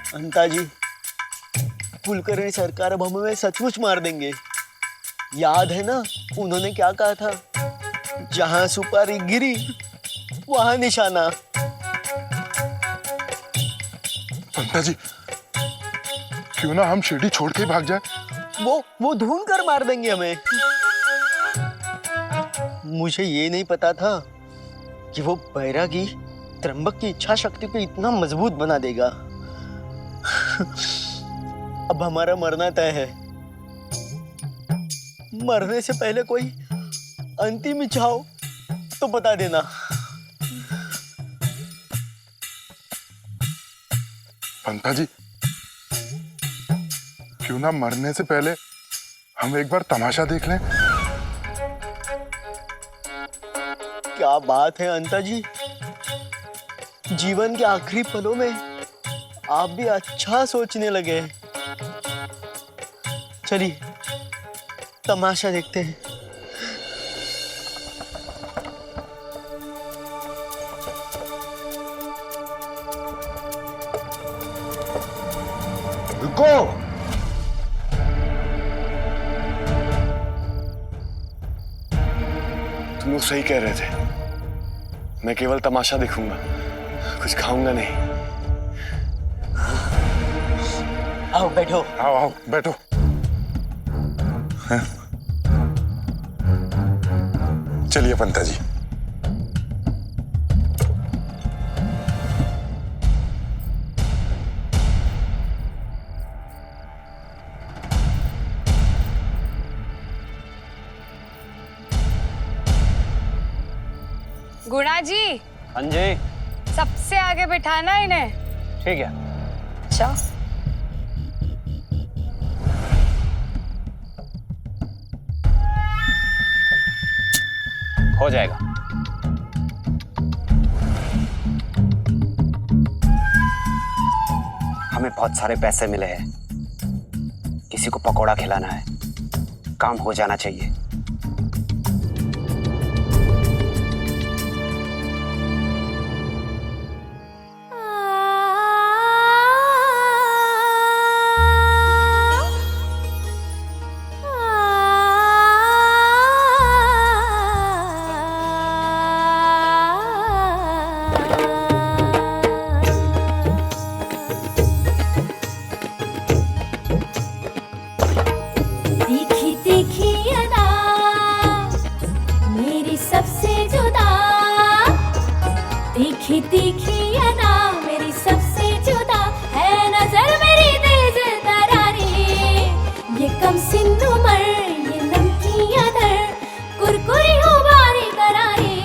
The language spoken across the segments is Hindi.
अंताजी, कुलकर्णी सरकार अब हमें सचमुच मार देंगे। याद है ना उन्होंने क्या कहा था, जहां सुपारी गिरी वहां निशाना। अंताजी, क्यों ना हम शिरडी छोड़ के भाग जाए। वो ढूंढ कर मार देंगे हमें। मुझे ये नहीं पता था कि वो बैरागी त्र्यंबक की इच्छा शक्ति को इतना मजबूत बना देगा। अब हमारा मरना तय है। मरने से पहले कोई अंतिम इच्छा हो तो बता देना। अंताजी, क्यों ना मरने से पहले हम एक बार तमाशा देख लें। क्या बात है अंताजी, जीवन के आखिरी पलों में आप भी अच्छा सोचने लगे। चलिए तमाशा देखते हैं। रुको, तुम लोग सही कह रहे थे। मैं केवल तमाशा देखूंगा, कुछ खाऊंगा नहीं। आओ बैठो। आओ आओ बैठो। चलिए पंता जी। गुणा जी, हाँ जी, सबसे आगे बिठाना इन्हें। ठीक है। अच्छा, हो जाएगा। हमें बहुत सारे पैसे मिले हैं, किसी को पकौड़ा खिलाना है, काम हो जाना चाहिए। तीखी तीखी अदा मेरी सबसे जुदा, तीखी तीखी अदा मेरी सबसे जुदा है नजर मेरी तेज तरारी। ये कम सिन उमर ये नमकी अदर कुरकुरी हो बारी करारी।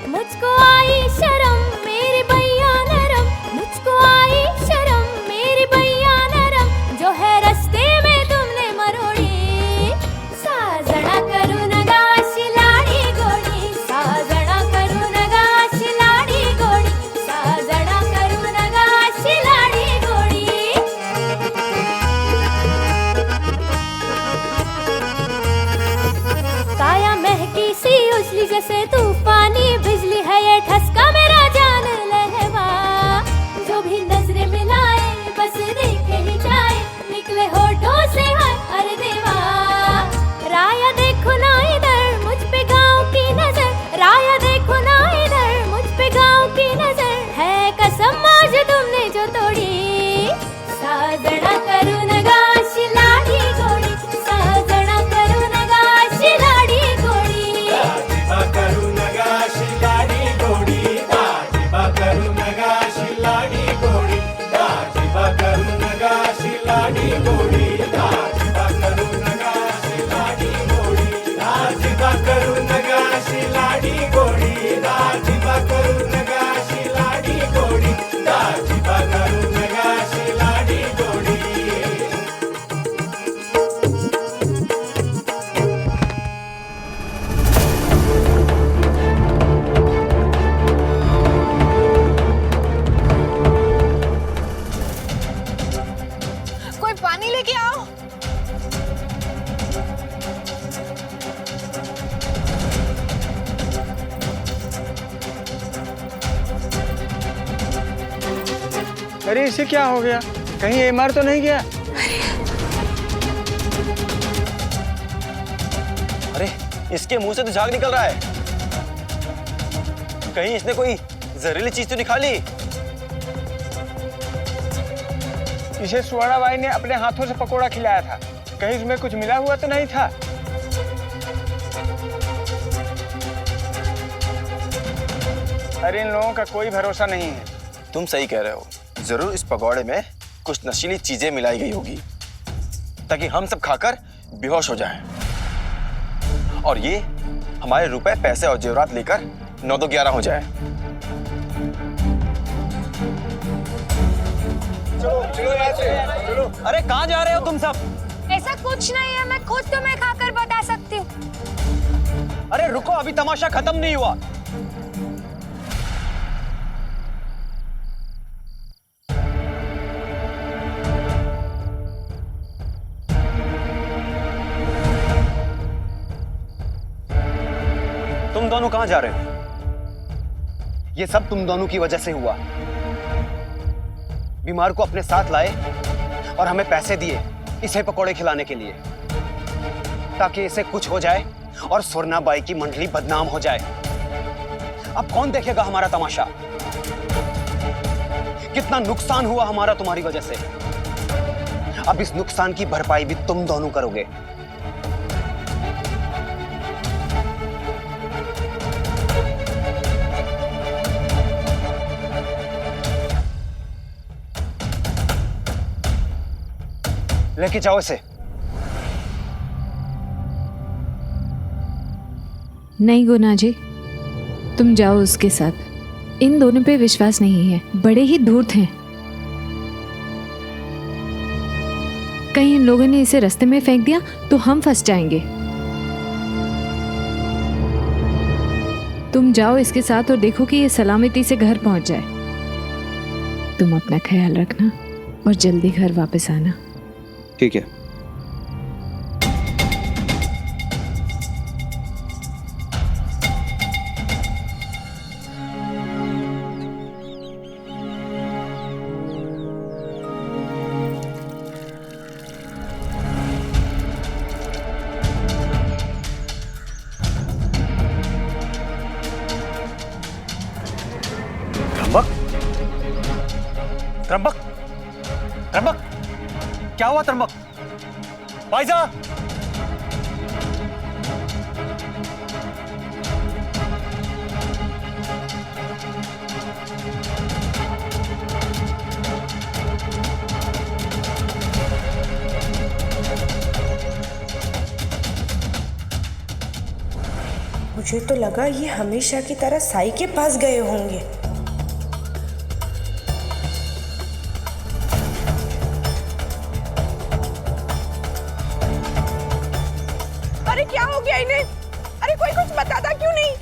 मुझको आई शर्म मेरी बैया नरम, मुझको आई शर्म मेरी बैया नरम, जो है रस्ते में तुमने मरोड़ी। साजणा करू नगा शिलाडी गोडी, साजणा करू नगा शिलाडी गोडी, साजणा करू नगा शिलाडी गोडी। काया महकी सी उछली जैसे तूफानी बिजली है ये ठसका मेरा अरे इसे क्या हो गया? कहीं एमआर तो नहीं गया? अरे इसके मुंह से तो झाग निकल रहा है। कहीं इसने कोई जहरीली चीज तो नहीं खा ली? इसे सुवर्णा बाई ने अपने हाथों से पकोड़ा खिलाया था, कहीं इसमें कुछ मिला हुआ तो नहीं था? अरे इन लोगों का कोई भरोसा नहीं है। तुम सही कह रहे हो, जरूर इस पकौड़े में कुछ नशीली चीजें मिलाई गई होगी ताकि हम सब खाकर बेहोश हो जाएं। और ये हमारे रुपए, पैसे और जेवरात लेकर 9-11 हो जाए। चलो। अरे कहाँ जा रहे हो तुम सब? ऐसा कुछ नहीं है, मैं खुद तुम्हें खाकर बता सकती हूँ। अरे रुको, अभी तमाशा खत्म नहीं हुआ। तुम दोनों कहाँ जा रहे हो? ये सब तुम दोनों की वजह से हुआ। बीमार को अपने साथ लाए और हमें पैसे दिए इसे पकोड़े खिलाने के लिए, ताकि इसे कुछ हो जाए और सुवर्णा बाई की मंडली बदनाम हो जाए। अब कौन देखेगा हमारा तमाशा? कितना नुकसान हुआ हमारा तुम्हारी वजह से। अब इस नुकसान की भरपाई भी तुम दोनों करोगे। लेके जाओ इसे। नहीं गुना जी, तुम जाओ उसके साथ। इन दोनों पे विश्वास नहीं है, बड़े ही धूर्त हैं। कहीं इन लोगों ने इसे रास्ते में फेंक दिया तो हम फंस जाएंगे। तुम जाओ इसके साथ और देखो कि ये सलामती से घर पहुंच जाए। तुम अपना ख्याल रखना और जल्दी घर वापस आना। ठीक है। त्र्यंबक, त्र्यंबक, त्र्यंबक, क्या हुआ त्र्यंबक? भाईजान! मुझे तो लगा ये हमेशा की तरह साई के पास गए होंगे। अरे क्या हो गया इन्हें? अरे कोई कुछ बताता क्यों नहीं?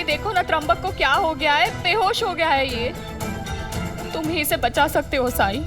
देखो ना त्र्यंबक को क्या हो गया है, बेहोश हो गया है ये। तुम ही इसे बचा सकते हो साई।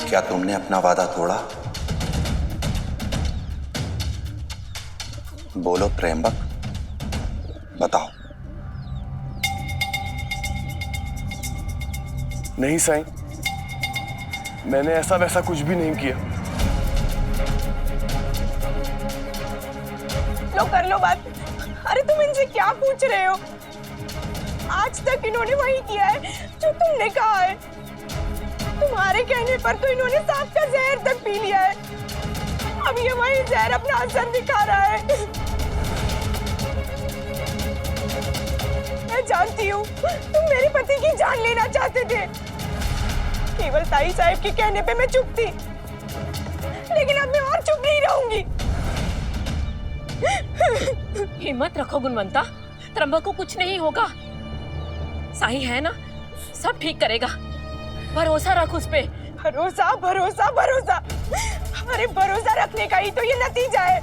क्या तुमने अपना वादा तोड़ा? बोलो त्र्यंबक, बताओ। नहीं साईं, मैंने ऐसा वैसा कुछ भी नहीं किया। लो कर लो बात। अरे तुम इनसे क्या पूछ रहे हो? आज तक इन्होंने वही किया है जो तुमने कहा है। तुम्हारे कहने पर तो इन्होंने सांप का जहर तक पी लिया है। अब ये वही जहर अपना असर दिखा रहा है। मैं जानती हूँ तुम मेरे पति की जान लेना चाहते थे। केवल ताई साहब के कहने पे मैं चुप थी, लेकिन अब मैं और चुप नहीं रहूंगी। हिम्मत रखो गुणवंता, त्र्यंबक को कुछ नहीं होगा। साईं है ना, सब ठीक करेगा। भरोसा रख उस पे। भरोसा भरोसा भरोसा। अरे भरोसा रखने का ही तो ये नतीजा है।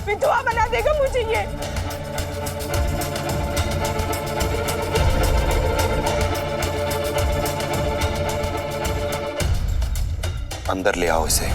विधवा बना देगा मुझे ये। अंदर ले आओ इसे।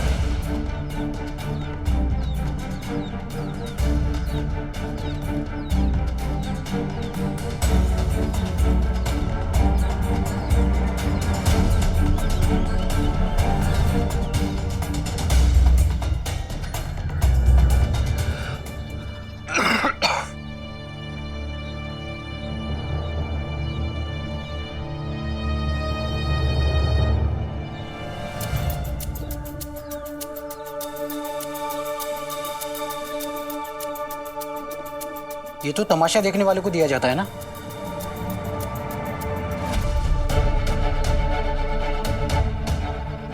ये तो तमाशा देखने वाले को दिया जाता है ना।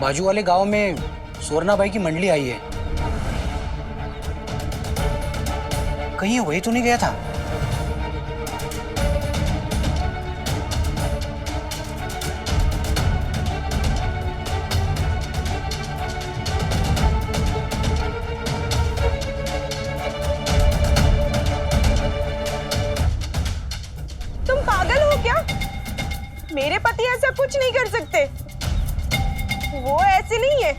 बाजू वाले गांव में सोरना भाई की मंडली आई है, कहीं वही तो नहीं गया था? तुम पागल हो क्या? मेरे पति ऐसा कुछ नहीं कर सकते। वो ऐसे नहीं है।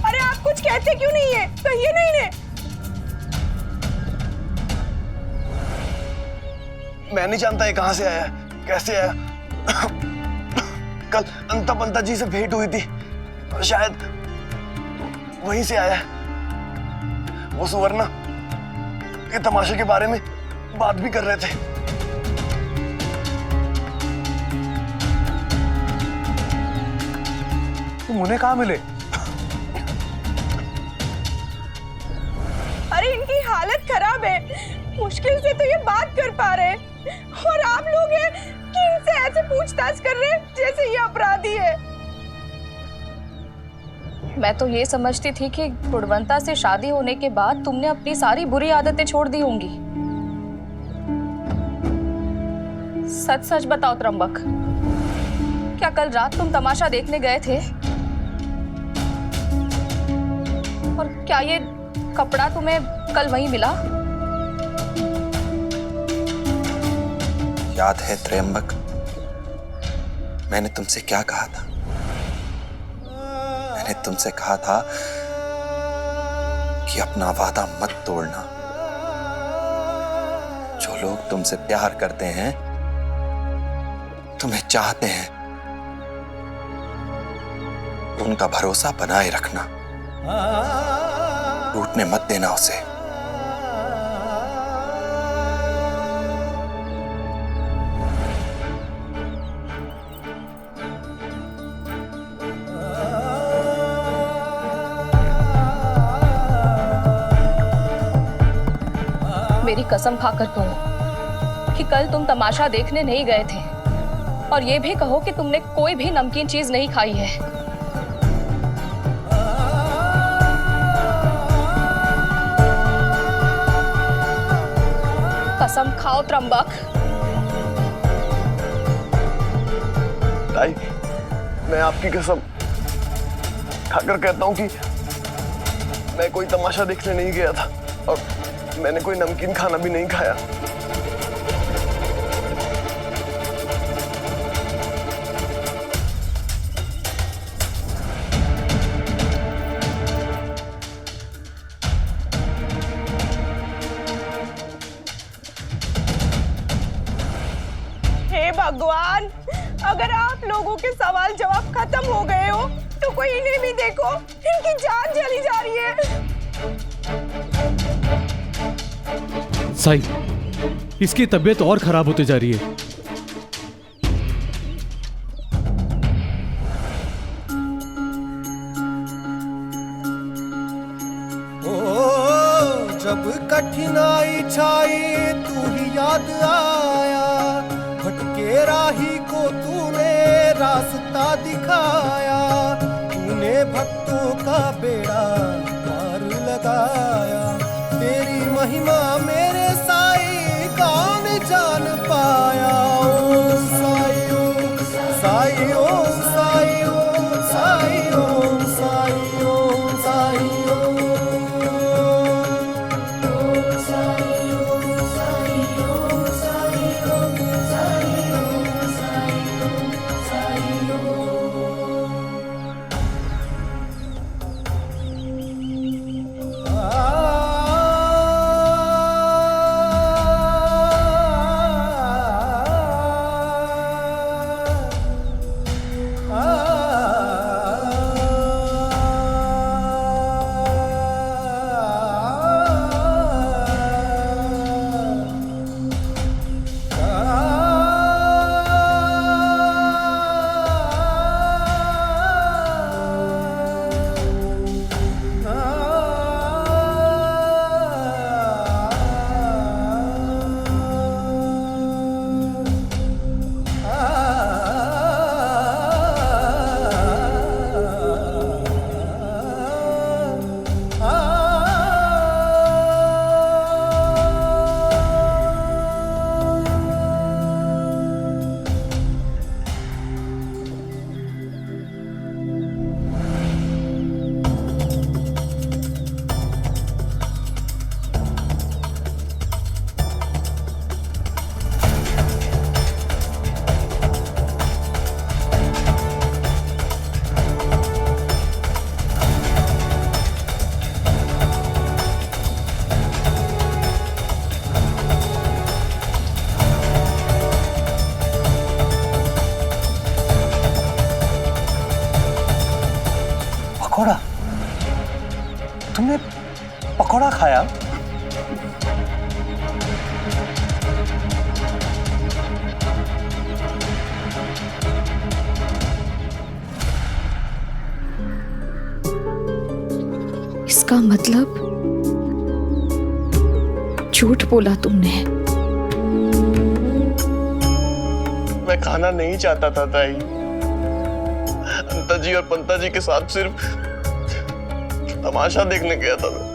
अरे आप कुछ कहते क्यों नहीं है? कहिए नहीं ने। मैं नहीं जानता ये कहां से आया, कैसे आया। कल अंता पंता जी से भेंट हुई थी, शायद वहीं से आया। वो सुवर्णा के तमाशे के बारे में बात भी कर रहे थे। तुम उन्हें कहाँ मिले? अरे इनकी हालत खराब है, मुश्किल से तो ये बात कर पा रहे हैं, और आप लोग हैं कि इनसे ऐसे पूछताछ कर रहे हैं जैसे ये अपराधी है। मैं तो ये समझती थी कि गुणवंता से शादी होने के बाद तुमने अपनी सारी बुरी आदतें छोड़ दी होंगी। सच सच बताओ त्र्यंबक, क्या कल रात तुम तमाशा देखने गए थे? और क्या ये कपड़ा तुम्हें कल वहीं मिला? याद है त्र्यंबक, मैंने तुमसे क्या कहा था? मैंने तुमसे कहा था कि अपना वादा मत तोड़ना। जो लोग तुमसे प्यार करते हैं, तुम्हें चाहते हैं, उनका भरोसा बनाए रखना, टूटने मत देना उसे। मेरी कसम खाकर कहो कि कल तुम तमाशा देखने नहीं गए थे, और ये भी कहो कि तुमने कोई भी नमकीन चीज नहीं खाई है। कसम खाओ त्र्यंबक। ताई, मैं आपकी कसम खाकर कहता हूं कि मैं कोई तमाशा देखने नहीं गया था, और मैंने कोई नमकीन खाना भी नहीं खाया। भगवान, अगर आप लोगों के सवाल जवाब खत्म हो गए हो तो कोई इन्हें भी देखो, इनकी जान चली जा रही है। साई, इसकी तबीयत और खराब होती जा रही है। जब कठिनाई छाई तू ही याद आया, भटके राही को तूने रास्ता दिखाया, तूने भक्तों का बेड़ा पार लगाया, तेरी महिमा मेरे साई कौन जान पाया। ओम साई ओम साई ओम साई ओम साई ओम साई ओम साई ओम। पकौड़ा? तुमने पकौड़ा खाया? इसका मतलब झूठ बोला तुमने। मैं खाना नहीं चाहता था ताई। अंता जी और पंता जी के साथ सिर्फ तमाशा देखने गया था मैं।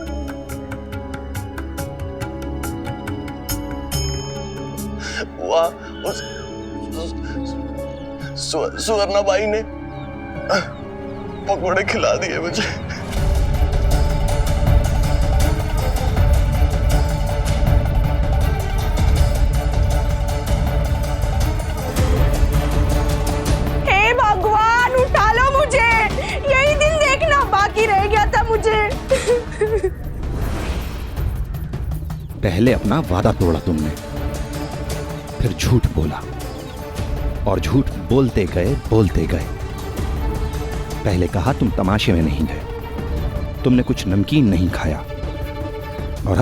वहाँ सुवर्णा बाई ने पकौड़े खिला दिए मुझे। हे भगवान, उठा लो मुझे, यही दिन देखना बाकी रह गया था मुझे। पहले अपना वादा तोड़ा तुमने, फिर झूठ बोला और झूठ बोलते गए। पहले कहा तुम तमाशे में नहीं गए, तुमने कुछ नमकीन नहीं खाया, और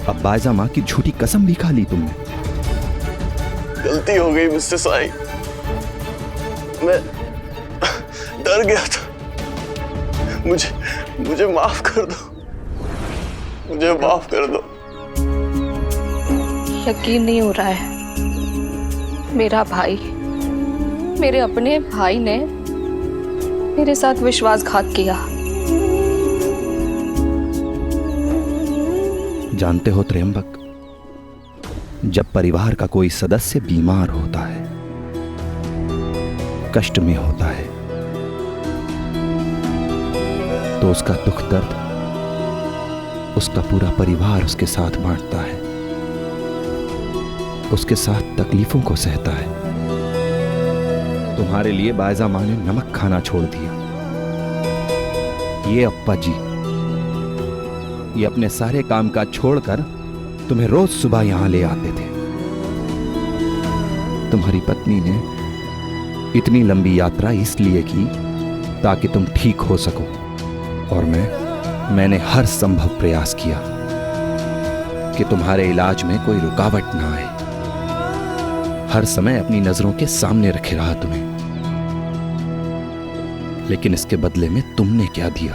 अब बायजा मां की झूठी कसम भी खा ली तुमने। गलती हो गई मुझसे साई, मैं डर गया था। मुझे माफ कर दो, मुझे माफ कर दो। यकीन नहीं हो रहा है, मेरा भाई, मेरे अपने भाई ने मेरे साथ विश्वासघात किया। जानते हो त्र्यंबक, जब परिवार का कोई सदस्य बीमार होता है, कष्ट में होता है, तो उसका दुख दर्द उसका पूरा परिवार उसके साथ बांटता है, उसके साथ तकलीफों को सहता है। तुम्हारे लिए बायजा मां ने नमक खाना छोड़ दिया। ये अप्पा जी, ये अपने सारे काम काज छोड़कर तुम्हें रोज सुबह यहां ले आते थे। तुम्हारी पत्नी ने इतनी लंबी यात्रा इसलिए की ताकि तुम ठीक हो सको, और मैंने हर संभव प्रयास किया कि तुम्हारे इलाज में कोई रुकावट ना आए। हर समय अपनी नजरों के सामने रखे रहा तुम्हें, लेकिन इसके बदले में तुमने क्या दिया?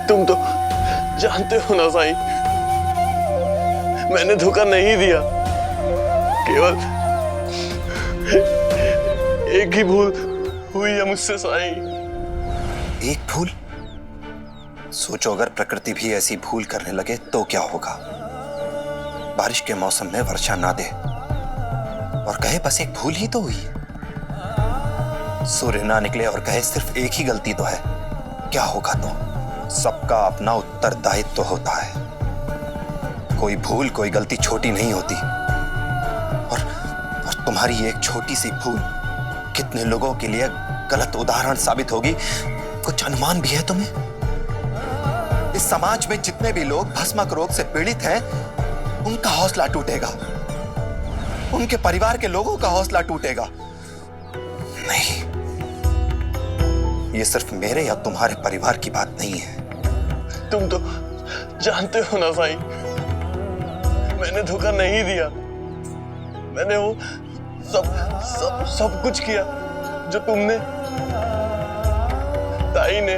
तुम तो जानते हो ना साईं, मैंने धोखा नहीं दिया। केवल एक ही भूल हुई है मुझसे साईं। एक भूल? सोचो अगर प्रकृति भी ऐसी भूल करने लगे तो क्या होगा? बारिश के मौसम में वर्षा ना दे और कहे बस एक भूल ही तो हुई। सूर्य ना निकले और कहे सिर्फ एक ही गलती तो है, क्या होगा? तो सबका अपना उत्तरदायित्व होता है। कोई भूल, कोई गलती छोटी नहीं होती। और तुम्हारी एक छोटी सी भूल कितने लोगों के लिए गलत उदाहरण साबित होगी, कुछ अनुमान भी है तुम्हें? इस समाज में जितने भी लोग भस्मक रोग से पीड़ित हैं, उनका हौसला टूटेगा, उनके परिवार के लोगों का हौसला टूटेगा। नहीं, ये सिर्फ मेरे या तुम्हारे परिवार की बात नहीं है। तुम तो जानते हो ना साईं, मैंने धोखा नहीं दिया। मैंने वो सब कुछ किया जो तुमने, ताई ने,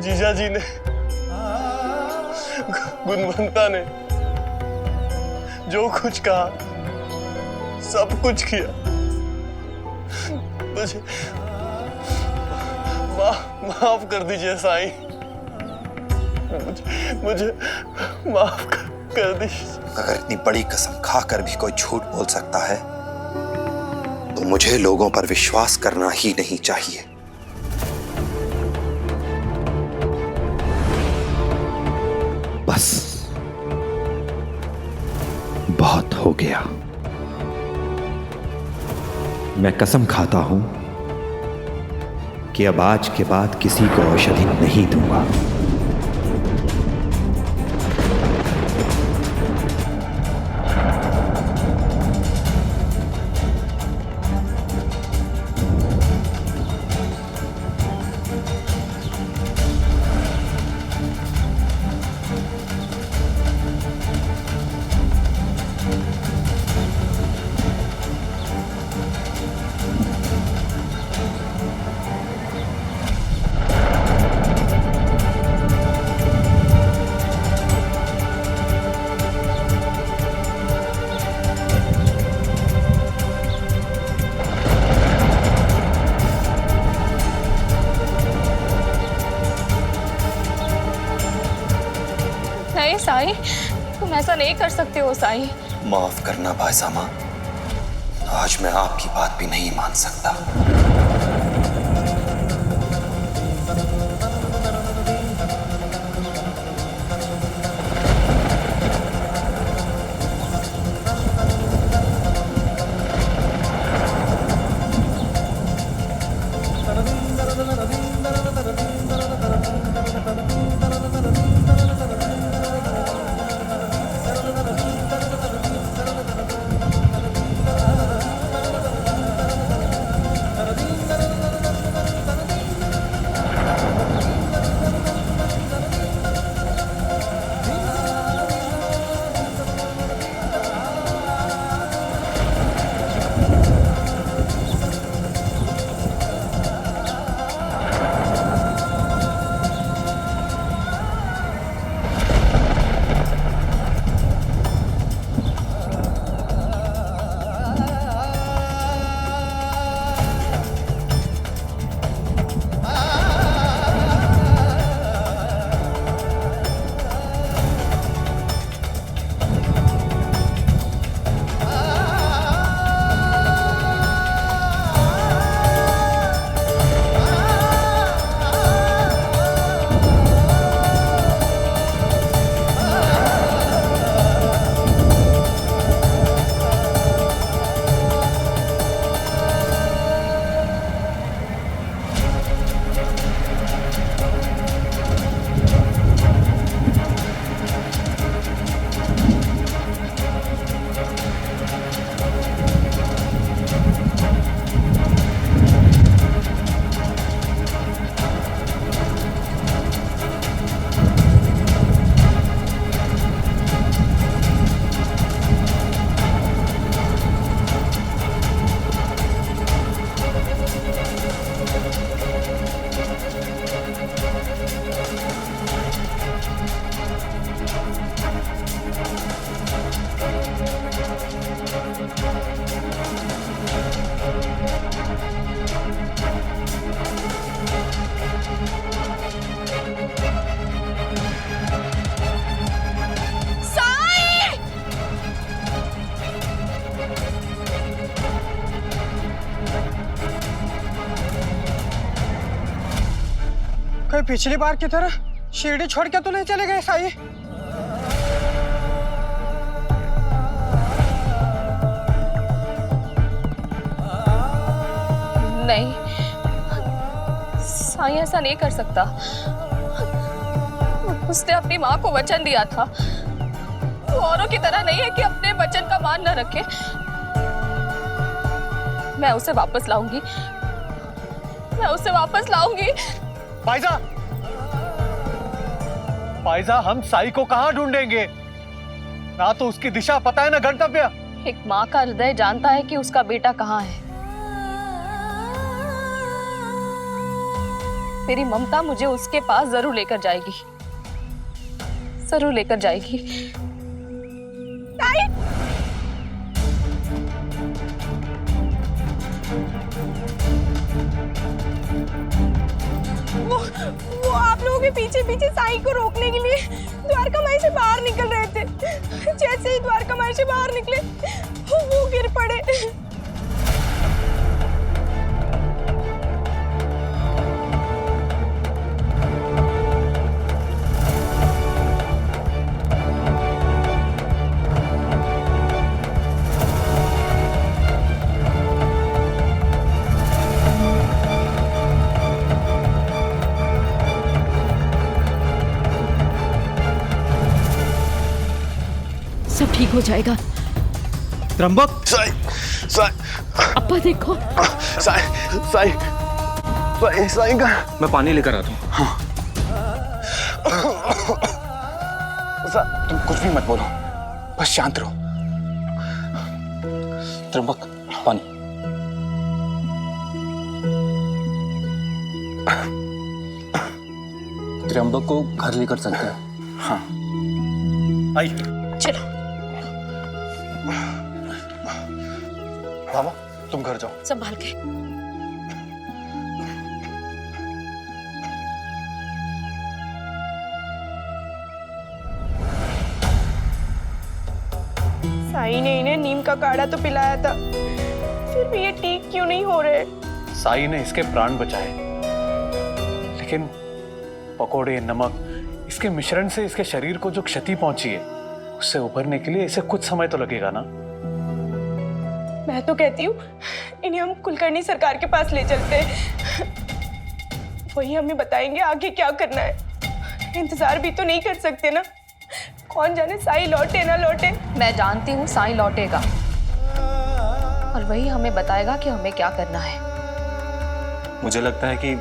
जीजा जी ने, गुणवंता ने जो कुछ कहा सब कुछ किया। मुझे माफ कर दीजिए साईं, मुझे माफ कर दीजिए। अगर इतनी बड़ी कसम खाकर भी कोई झूठ बोल सकता है तो मुझे लोगों पर विश्वास करना ही नहीं चाहिए। बस बहुत हो गया। मैं कसम खाता हूं कि अब आज के बाद किसी को औषधि नहीं दूंगा। नहीं साईं, तुम ऐसा नहीं कर सकते हो साईं। माफ करना भाईसामा, आज मैं आपकी बात भी नहीं मान सकता। कोई पिछली बार की तरह शिरडी छोड़ के तो नहीं चले गए साई? नहीं, साईं ऐसा नहीं कर सकता। उसने अपनी माँ को वचन दिया था। वो औरों की तरह नहीं है कि अपने वचन का मान न रखे। मैं उसे वापस लाऊंगी। मैं उसे वापस लाऊंगी। पाइजा, पाइजा, हम साई को कहाँ ढूंढेंगे? ना तो उसकी दिशा पता है ना गंतव्य। एक माँ का हृदय जानता है कि उसका बेटा कहाँ है। मेरी ममता मुझे उसके पास जरूर लेकर जाएगी, जरूर लेकर जाएगी। वो आप लोगों के पीछे पीछे साई को रोकने के लिए द्वारका माई से बाहर निकल रहे थे। जैसे ही द्वारका माई से बाहर निकले वो गिर पड़े। सब ठीक हो जाएगा। त्रंबक, साई, साई, अब्बा देखो। साई, साई, साई, साई का। मैं पानी लेकर आता हूँ। हाँ। तुम कुछ भी मत बोलो, बस शांत रहो। त्रंबक, पानी। त्र्यंबक को घर लेकर चलते हैं। हाँ, आइए। चलो। मामा, तुम घर जाओ। संभाल के। साई ने इन्हें नीम का काढ़ा तो पिलाया था, फिर भी ये ठीक क्यों नहीं हो रहे? साई ने इसके प्राण बचाए, लेकिन पकोड़े, नमक, इसके मिश्रण से इसके शरीर को जो क्षति पहुंची है, उससे उभरने के लिए इसे कुछ समय तो लगेगा ना। मैं तो कहती हूँ इन्हें हम कुलकर्णी सरकार के पास ले चलते हैं। वही हमें बताएंगे आगे क्या करना है। इंतजार भी तो नहीं कर सकते ना। कौन जाने साई लौटे ना लौटे। मैं जानती हूँ साईं लौटेगा और वही हमें बताएगा कि हमें क्या करना है। मुझे लगता है कि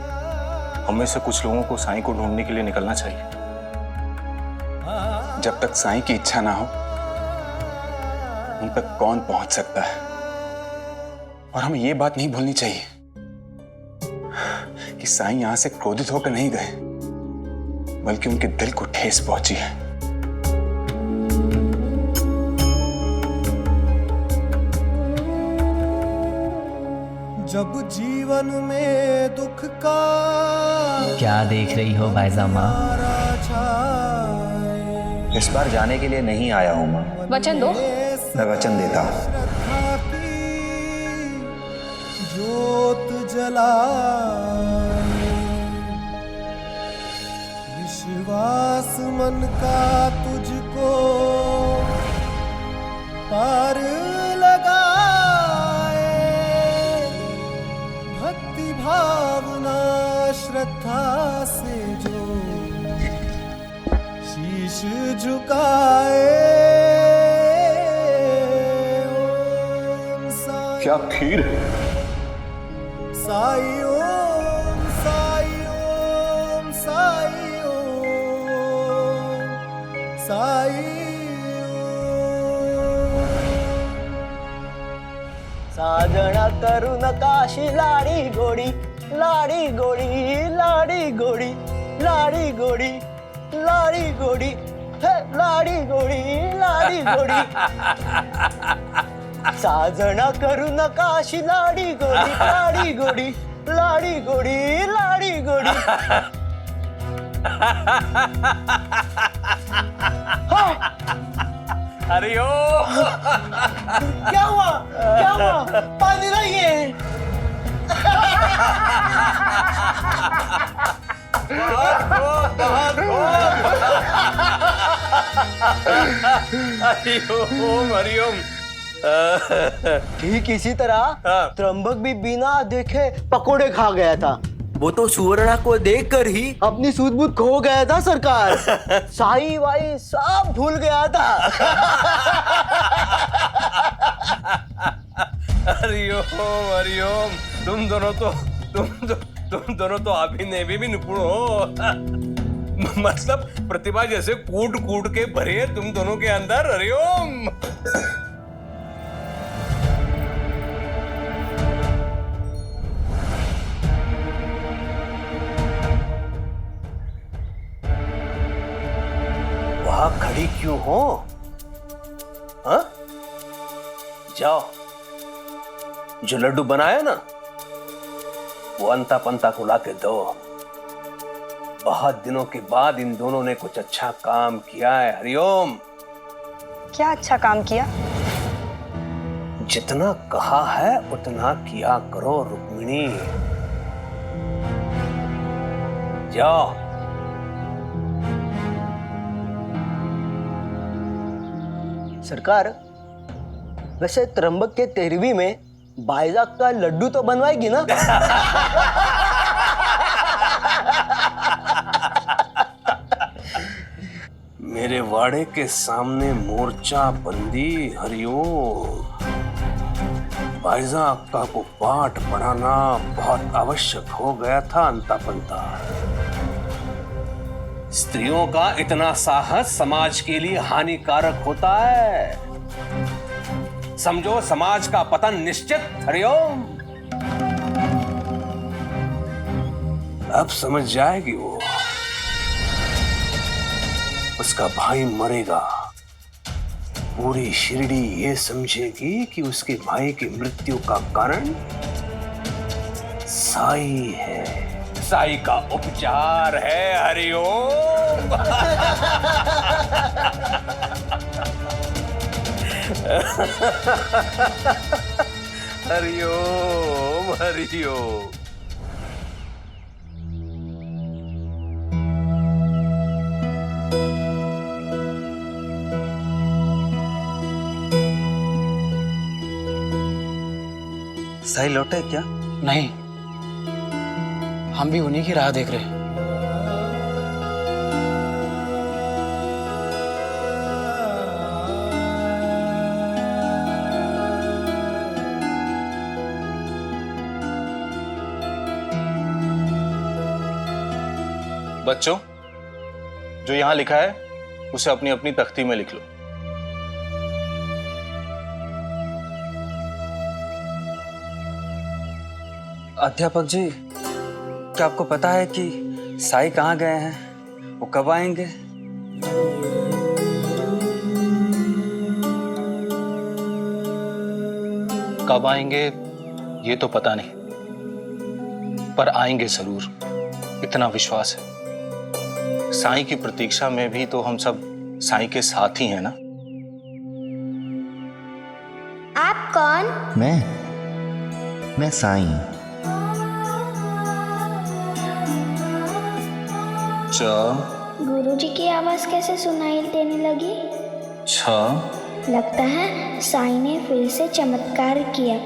हमें से कुछ लोगों को साईं को ढूंढने के लिए निकलना चाहिए। जब तक साईं की इच्छा ना हो, उन तक कौन पहुंच सकता है। और हमें ये बात नहीं भूलनी चाहिए कि साईं यहां से क्रोधित होकर नहीं गए, बल्कि उनके दिल को ठेस पहुंची है। जब जीवन में दुख का क्या देख रही हो बायजामा? इस बार जाने के लिए नहीं आया हूं मां। वचन दो। मैं वचन देता हूं। जोत जलाए, विश्वास मन का तुझको पार लगाए, भक्ति भावना श्रद्धा से जो शीश झुकाए। क्या खीर है? साई ओम, साई ओम, साई ओम, साई ओम। साजना करू नकाशी लाडी गोडी, लाडी गोडी, लाडी गोडी, लाडी गोडी, लाडी गोडी, हे लाडी गोडी, लाडी गोडी। साजना करू नकाशी लाडी गोडी, लाडी गोडी, लाडी गोडी, लाडी गोडी। अरे ओ क्या हुआ? क्या हुआ? पानी नहीं है। हरिओम हरिओम। ठीक इसी तरह त्र्यंबक भी बिना देखे पकोड़े खा गया था। वो तो सुवर्णा को देखकर ही अपनी सूझबूझ खो गया था सरकार। साई वाई सब भूल गया था। हरिओम हरिओम। तुम दोनों तो अभिनय में भी निपुण हो। मतलब प्रतिभा जैसे कूट कूट के भरे है तुम दोनों के अंदर। हरिओम। वहां खड़ी क्यों हो? हाँ? जाओ, जो लड्डू बनाया ना वो अंता पंता को लाके दो। बहुत दिनों के बाद इन दोनों ने कुछ अच्छा काम किया है। हरिओम। क्या अच्छा काम किया? जितना कहा है उतना किया करो रुक्मिणी। जाओ। सरकार, वैसे त्र्यंबक के 13वीं में बाइजाक का लड्डू तो बनवाएगी ना? मेरे वाड़े के सामने मोर्चा बंदी। हरिओम। बाइजा अक्का को पाठ पढ़ाना बहुत आवश्यक हो गया था अंता पंता। स्त्रियों का इतना साहस समाज के लिए हानिकारक होता है। समझो समाज का पतन निश्चित। हरिओम। अब समझ जाएगी वो। उसका भाई मरेगा, पूरी शिरडी ये समझेगी कि उसके भाई की मृत्यु का कारण साई है। साई का उपचार है। हरिओम। हरिओम हरिओम। साई लौटे क्या? नहीं, हम भी उन्हीं की राह देख रहे हैं। बच्चों, जो यहां लिखा है उसे अपनी अपनी तख्ती में लिख लो। अध्यापक जी, क्या आपको पता है कि साई कहाँ गए हैं? वो कब आएंगे? कब आएंगे ये तो पता नहीं, पर आएंगे जरूर, इतना विश्वास है। साईं की प्रतीक्षा में भी तो हम सब साईं के साथ ही हैं ना। आप कौन? मैं साईं। गुरुजी की आवाज कैसे सुनाई देने लगी? लगता है साईं ने फिर से चमत्कार किया।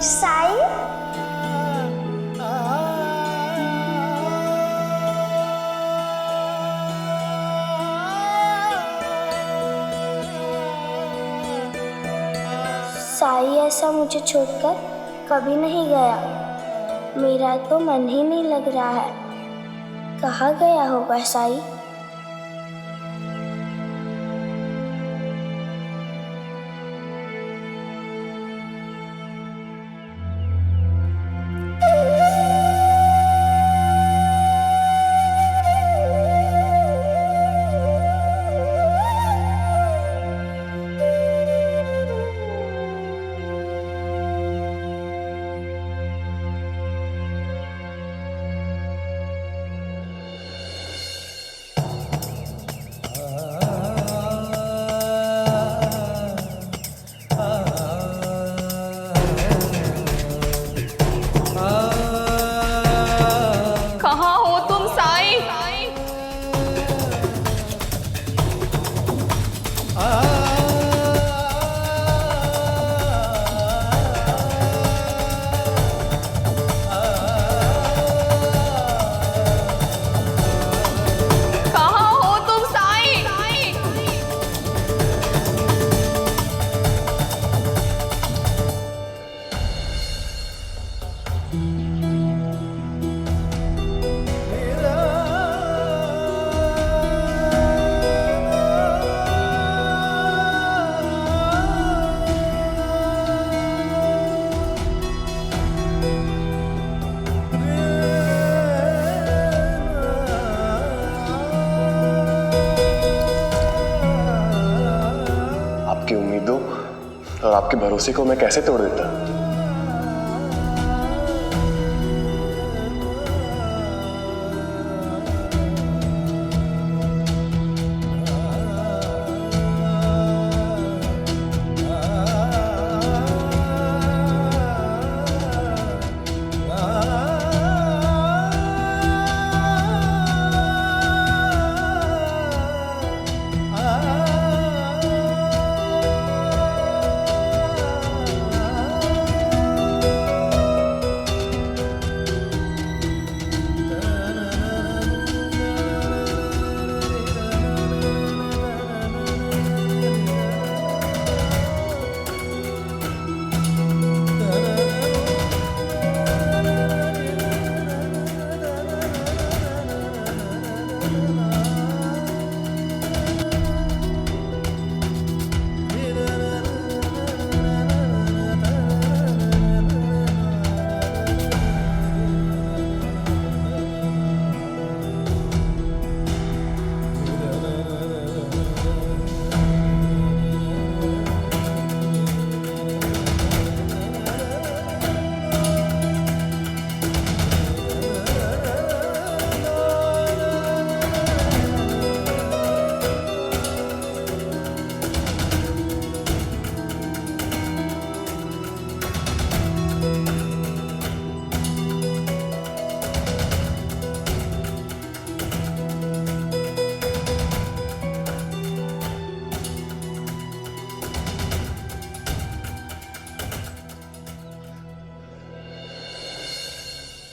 साईं? साईं ऐसा मुझे छोड़कर कभी नहीं गया। मेरा तो मन ही नहीं लग रहा है। कहाँ गया होगा साईं? और आपके भरोसे को मैं कैसे तोड़ देता।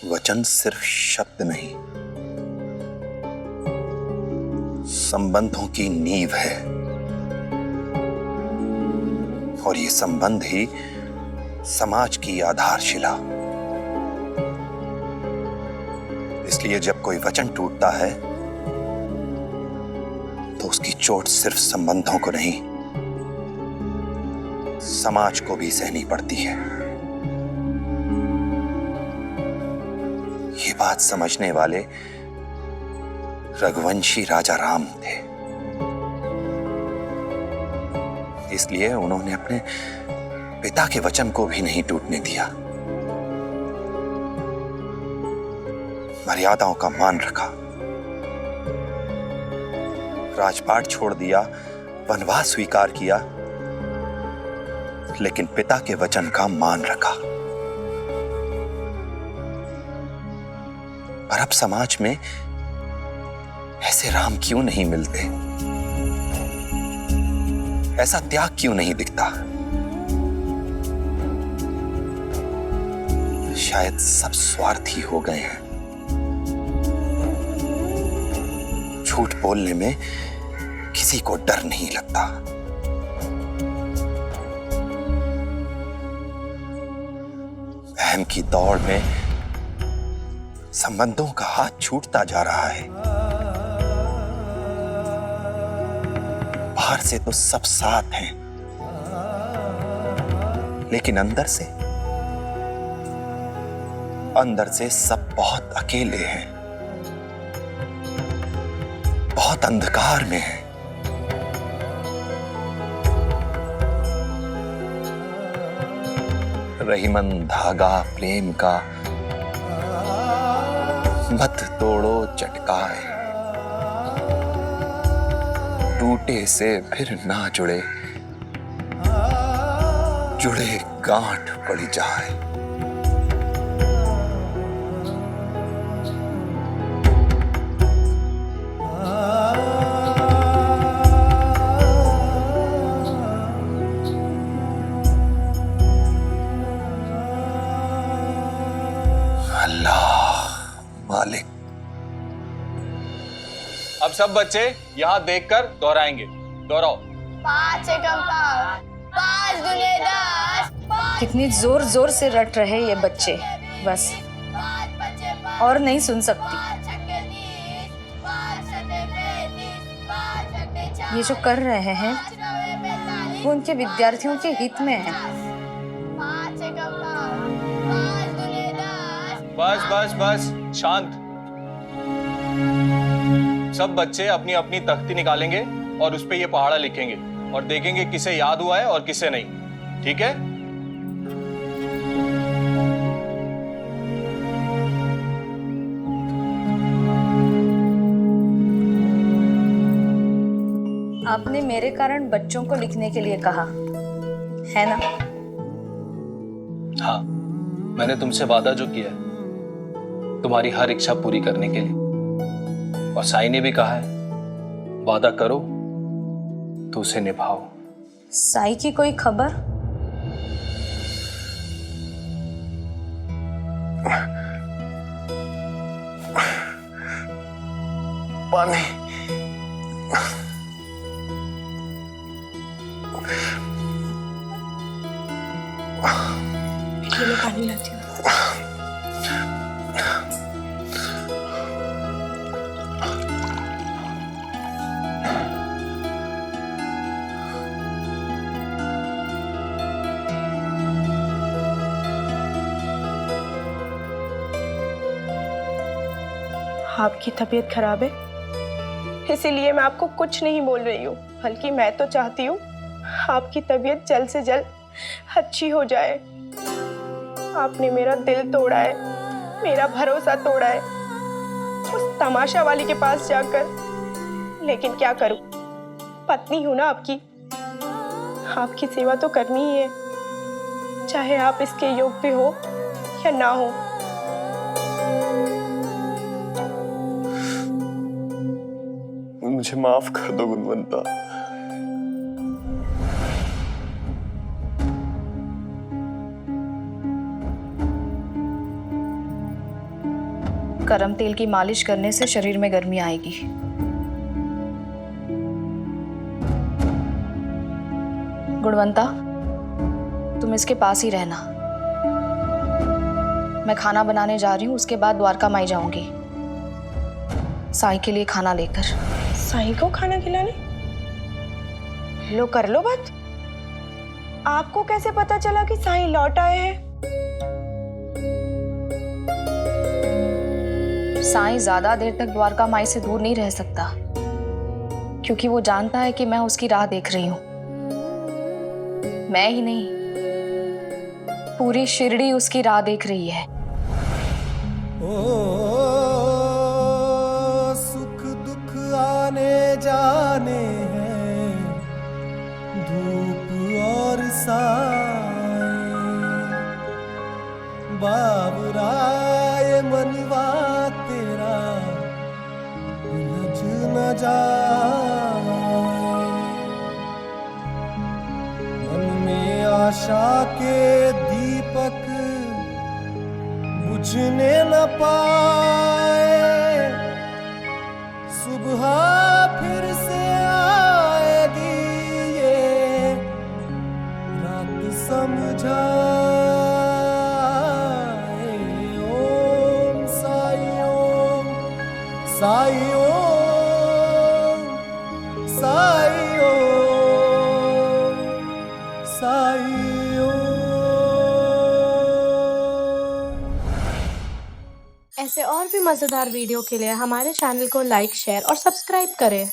वचन सिर्फ शब्द नहीं, संबंधों की नींव है, और ये संबंध ही समाज की आधारशिला। इसलिए जब कोई वचन टूटता है तो उसकी चोट सिर्फ संबंधों को नहीं, समाज को भी सहनी पड़ती है। ये बात समझने वाले रघुवंशी राजा राम थे। इसलिए उन्होंने अपने पिता के वचन को भी नहीं टूटने दिया, मर्यादाओं का मान रखा, राजपाट छोड़ दिया, वनवास स्वीकार किया, लेकिन पिता के वचन का मान रखा। पर अब समाज में ऐसे राम क्यों नहीं मिलते? ऐसा त्याग क्यों नहीं दिखता? शायद सब स्वार्थी हो गए हैं। झूठ बोलने में किसी को डर नहीं लगता। अहम की दौड़ में संबंधों का हाथ छूटता जा रहा है। बाहर से तो सब साथ हैं, लेकिन अंदर से सब बहुत अकेले हैं, बहुत अंधकार में हैं। रहीमन धागा प्रेम का मत तोड़ो चटकाए, टूटे से फिर ना जुड़े, जुड़े गांठ पड़ जाए। मालिक। अब सब बच्चे यहाँ देखकर दोहराएंगे। दोहराओ। 5 एकम 5 दूने 10। कितनी जोर जोर से रट रहे ये बच्चे, बस और नहीं सुन सकती। ये जो कर रहे हैं वो उनके विद्यार्थियों के हित में है। बस बस बस, शांत। सब बच्चे अपनी अपनी तख्ती निकालेंगे और उस पे ये पहाड़ा लिखेंगे और देखेंगे किसे याद हुआ है और किसे नहीं। ठीक है? आपने मेरे कारण बच्चों को लिखने के लिए कहा है ना? हाँ, मैंने तुमसे वादा जो किया है तुम्हारी हर इच्छा पूरी करने के लिए, और साई ने भी कहा है वादा करो तो उसे निभाओ। साई की कोई खबर? पानी। ये मैं पानी लाती हूँ। आपकी तबीयत खराब है, इसीलिए मैं आपको कुछ नहीं बोल रही हूँ, बल्कि मैं तो चाहती हूँ आपकी तबीयत जल्द से जल्द अच्छी हो जाए। आपने मेरा दिल तोड़ा है, मेरा भरोसा तोड़ा है उस तमाशा वाली के पास जाकर। लेकिन क्या करूं, पत्नी हूं ना आपकी, आपकी सेवा तो करनी ही है, चाहे आप इसके योग्य हो या ना हो। मुझे माफ कर दो गुणवंता। गरम तेल की मालिश करने से शरीर में गर्मी आएगी। गुणवंता, तुम इसके पास ही रहना। मैं खाना बनाने जा रही हूँ, उसके बाद द्वारका माई जाऊंगी साई के लिए खाना लेकर। साई को खाना खिलाने? लो कर लो बात। आपको कैसे पता चला कि साई लौट आए हैं? साई ज्यादा देर तक द्वारका माई से दूर नहीं रह सकता, क्योंकि वो जानता है कि मैं उसकी राह देख रही हूं। मैं ही नहीं, पूरी शिरडी उसकी राह देख रही है। सुख दुख आने जाने हैं, धूप और साए, बाबराए मनवा तेरा उलझ न जाए। मन में आशा के दीपक बुझने न पाए, सुबह फिर से आएगी ये रात समझाए। ओम साई ओम, साई ओम, साई ओम, साई ओम। ऐसे और भी मज़ेदार वीडियो के लिए हमारे चैनल को लाइक, शेयर और सब्सक्राइब करें।